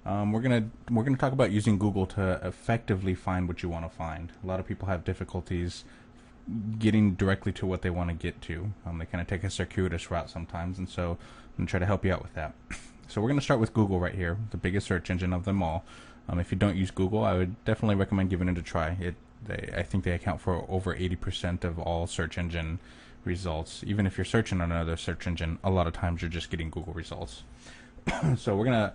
We're gonna talk about using Google to effectively find what you want to find. A lot of people have difficulties getting directly to what they want to get to. They kind of take a circuitous route sometimes, and so I'm gonna try to help you out with that. So we're gonna start with Google right here, the biggest search engine of them all. If you don't use Google, I would definitely recommend giving it a try. I think they account for over 80% of all search engine results. Even if you're searching on another search engine, a lot of times you're just getting Google results. So we're gonna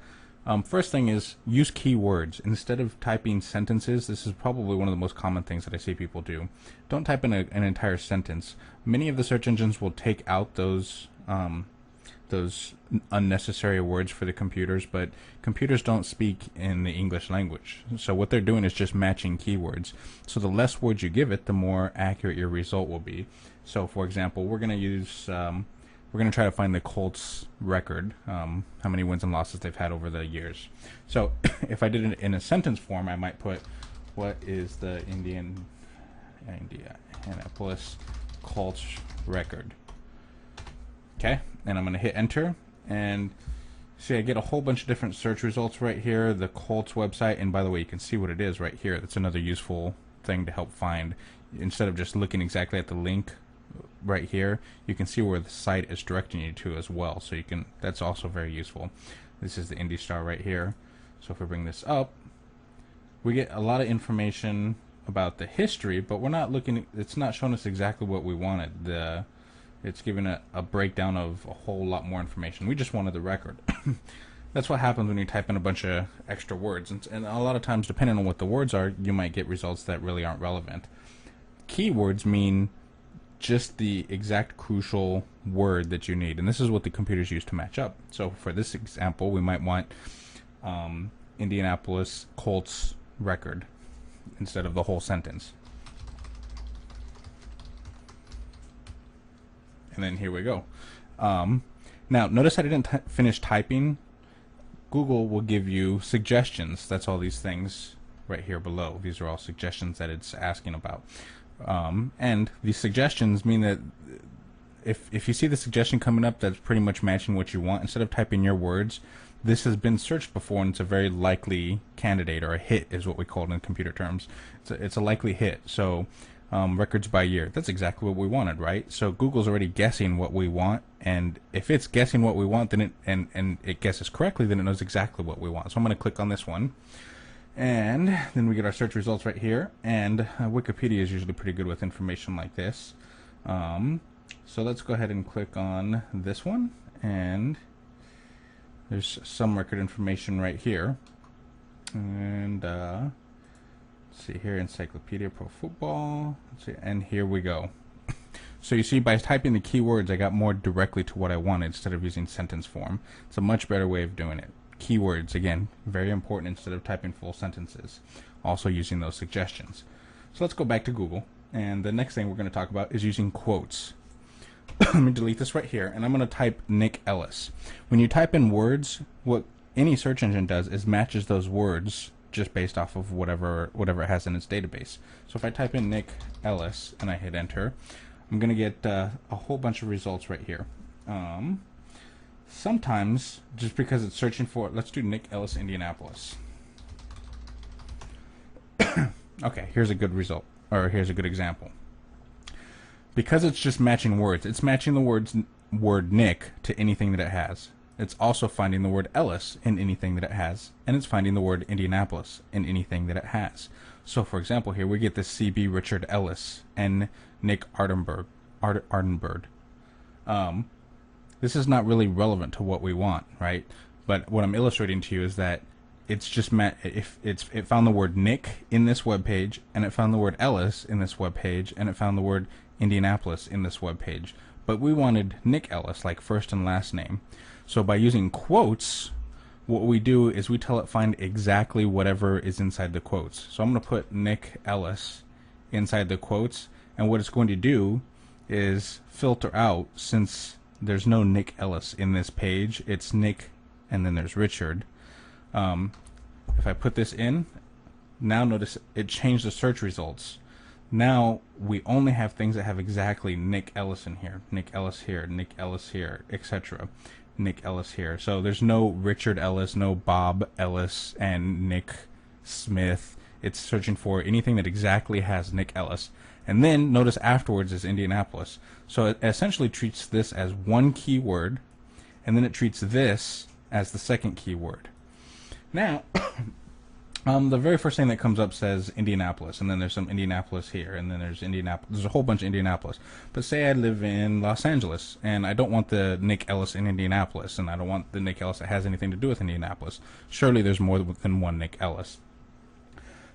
first thing is use keywords instead of typing sentences. This is probably one of the most common things that I see people do. Don't type in an entire sentence. Many of the search engines will take out those unnecessary words for the computers, but computers don't speak in the English language. So what they're doing is just matching keywords. So the less words you give it, the more accurate your result will be. So for example, we're going to try to find the Colts record, how many wins and losses they've had over the years. So if I did it in a sentence form, I might put, what is the Indianapolis Colts record? Okay, and I'm going to hit enter, and see I get a whole bunch of different search results right here. The Colts website, and by the way, you can see what it is right here. That's another useful thing to help find. Instead of just looking exactly at the link right here, you can see where the site is directing you to as well. So you can, that's also very useful. This is the Indy Star right here. So if we bring this up, we get a lot of information about the history, but we're not looking, it's not showing us exactly what we wanted. It's giving a breakdown of a whole lot more information. We just wanted the record. That's what happens when you type in a bunch of extra words. And a lot of times, depending on what the words are, you might get results that really aren't relevant. Keywords mean just the exact crucial word that you need. And this is what the computers use to match up. So for this example, we might want Indianapolis Colts record instead of the whole sentence. And then here we go. Now, notice I didn't finish typing. Google will give you suggestions. That's all these things right here below. These are all suggestions that it's asking about. And these suggestions mean that if you see the suggestion coming up that's pretty much matching what you want, instead of typing your words, this has been searched before and it's a very likely candidate, or a hit is what we call it in computer terms. It's a likely hit. So records by year, that's exactly what we wanted, right? So Google's already guessing what we want, and if it's guessing what we want, then it guesses correctly, then it knows exactly what we want. So I'm going to click on this one, and then we get our search results right here. And Wikipedia is usually pretty good with information like this. So let's go ahead and click on this one, and there's some record information right here. And let's see here, Encyclopedia Pro Football. Let's see, and here we go. So you see, by typing the keywords, I got more directly to what I wanted instead of using sentence form. It's a much better way of doing it. Keywords, again, very important instead of typing full sentences. Also using those suggestions. So let's go back to Google, and the next thing we're going to talk about is using quotes. Let me delete this right here, and I'm going to type Nick Ellis. When you type in words, what any search engine does is matches those words just based off of whatever it has in its database. So if I type in Nick Ellis and I hit enter, I'm going to get a whole bunch of results right here. Sometimes, just because it's searching for, let's do Nick Ellis Indianapolis. Okay, here's a good result, or here's a good example. Because it's just matching words, it's matching the word Nick to anything that it has. It's also finding the word Ellis in anything that it has, and it's finding the word Indianapolis in anything that it has. So for example, here we get this C.B. Richard Ellis and Nick Ardenberg. This is not really relevant to what we want, right? But what I'm illustrating to you is that it's just it found the word Nick in this web page, and it found the word Ellis in this web page, and it found the word Indianapolis in this web page. But we wanted Nick Ellis, like first and last name. So by using quotes, what we do is we tell it find exactly whatever is inside the quotes. So I'm going to put Nick Ellis inside the quotes, and what it's going to do is filter out, since there's no Nick Ellis in this page, it's Nick and then there's Richard. If I put this in, now notice it changed the search results. Now we only have things that have exactly Nick Ellis in here, Nick Ellis here, Nick Ellis here, etc. Nick Ellis here. So there's no Richard Ellis, no Bob Ellis, and Nick Smith. It's searching for anything that exactly has Nick Ellis. And then notice afterwards is Indianapolis. So it essentially treats this as one keyword, and then it treats this as the second keyword. Now, the very first thing that comes up says Indianapolis, and then there's some Indianapolis here, and then there's Indianapolis. There's a whole bunch of Indianapolis. But say I live in Los Angeles, and I don't want the Nick Ellis in Indianapolis, and I don't want the Nick Ellis that has anything to do with Indianapolis. Surely there's more than one Nick Ellis.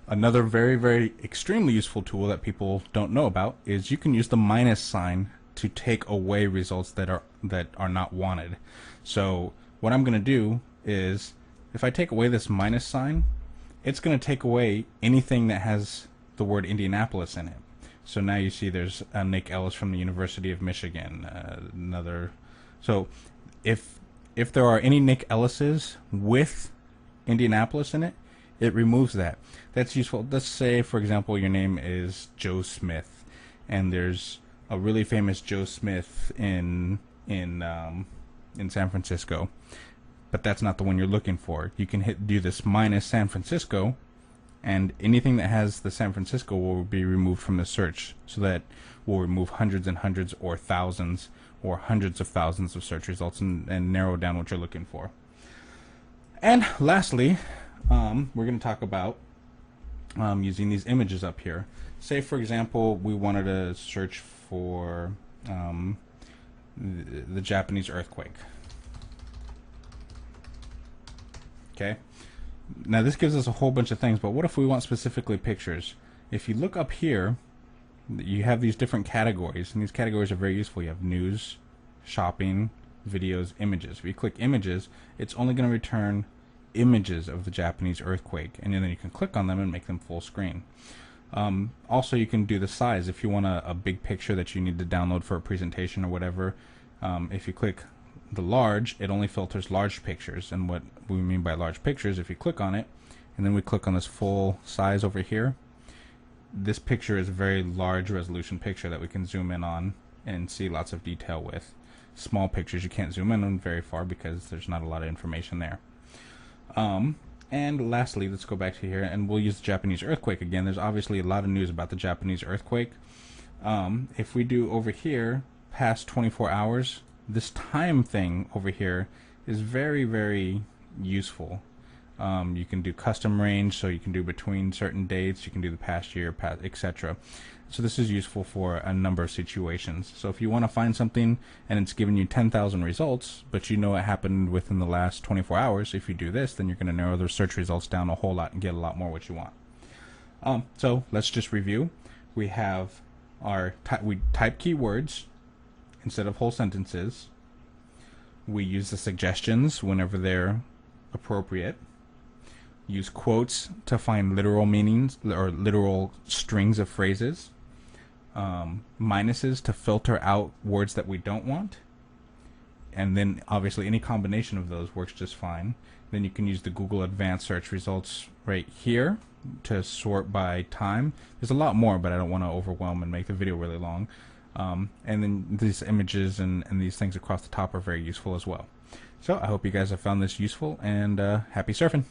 Another very, very extremely useful tool that people don't know about is you can use the minus sign to take away results that are not wanted. So what I'm going to do is, if I take away this minus sign, it's going to take away anything that has the word Indianapolis in it. So now you see there's a Nick Ellis from the University of Michigan. So if there are any Nick Ellises with Indianapolis in it, it removes that. That's useful. Let's say, for example, your name is Joe Smith, and there's a really famous Joe Smith in San Francisco, but that's not the one you're looking for. You can do this minus San Francisco, and anything that has the San Francisco will be removed from the search. So that will remove hundreds and hundreds or thousands or hundreds of thousands of search results and narrow down what you're looking for. And lastly, we're going to talk about using these images up here. Say, for example, we wanted to search for the Japanese earthquake. Okay. Now this gives us a whole bunch of things, but what if we want specifically pictures? If you look up here, you have these different categories, and these categories are very useful. You have news, shopping, videos, images. If you click images, it's only going to return images of the Japanese earthquake, and then you can click on them and make them full screen. Also, you can do the size. If you want a big picture that you need to download for a presentation or whatever, if you click the large, it only filters large pictures. And what we mean by large pictures, if you click on it and then we click on this full size over here, this picture is a very large resolution picture that we can zoom in on and see lots of detail with. Small pictures you can't zoom in on very far because there's not a lot of information there. And lastly, let's go back to here, and we'll use the Japanese earthquake again. There's obviously a lot of news about the Japanese earthquake. If we do over here past 24 hours, this time thing over here is very, very useful. You can do custom range, so you can do between certain dates, you can do the past year, etc. So this is useful for a number of situations. So if you want to find something and it's giving you 10,000 results, but you know it happened within the last 24 hours, if you do this, then you're going to narrow those search results down a whole lot and get a lot more what you want. So let's just review. We have we type keywords instead of whole sentences. We use the suggestions whenever they're appropriate. Use quotes to find literal meanings or literal strings of phrases. Minuses to filter out words that we don't want. And then obviously any combination of those works just fine. Then you can use the Google Advanced Search Results right here to sort by time. There's a lot more, but I don't want to overwhelm and make the video really long. And then these images and these things across the top are very useful as well. So I hope you guys have found this useful, and happy surfing.